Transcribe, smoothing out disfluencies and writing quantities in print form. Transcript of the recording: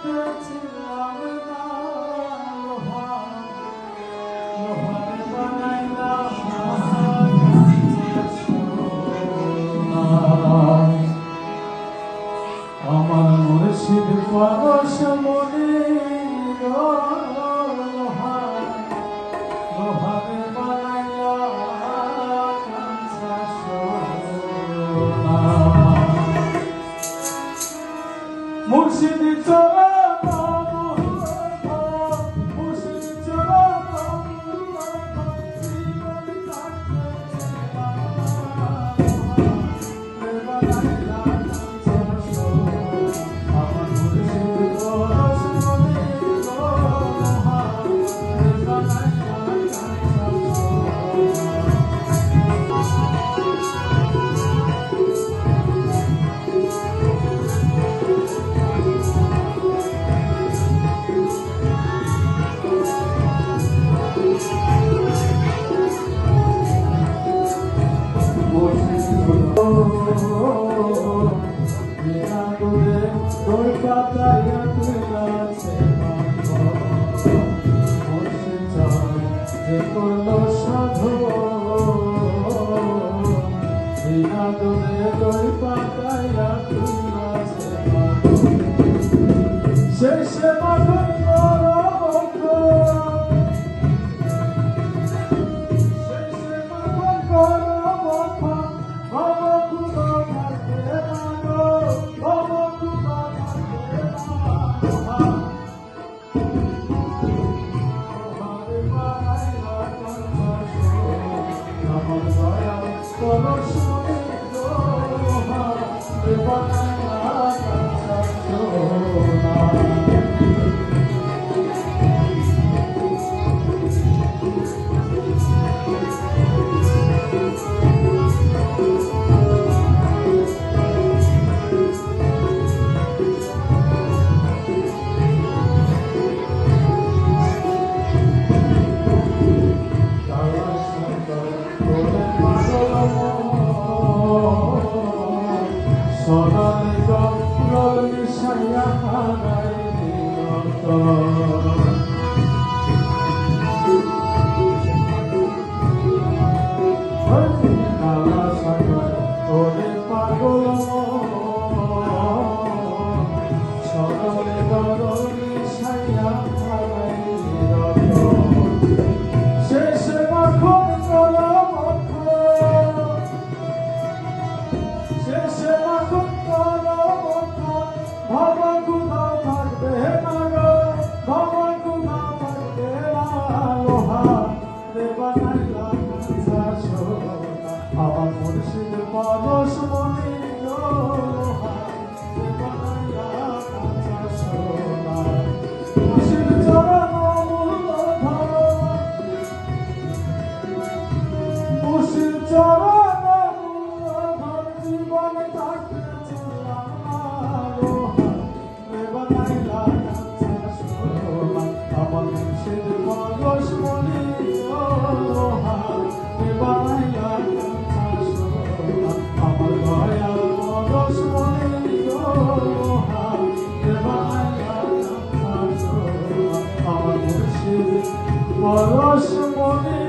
ছিলাম না, লোহার বানাইলা সোনা। আমার মুর্শিদ পরশ মনে লোহারে বানাইলা কাঁচা সোনা। মুর্শিদ চরণ মুর্শিদ চরণ শেষে মাখন আমার মুর্শিদ পরশ মনে মুর্শিদ চরণ মুর্শিদ চরণ জীবন থাকতে ছিলাম না, বানাইলা আমার মুর্শিদ পরশ মনে বানাইলা আমার দয়াল পরশ মনে আমার মুর্শিদ পরশ মনে।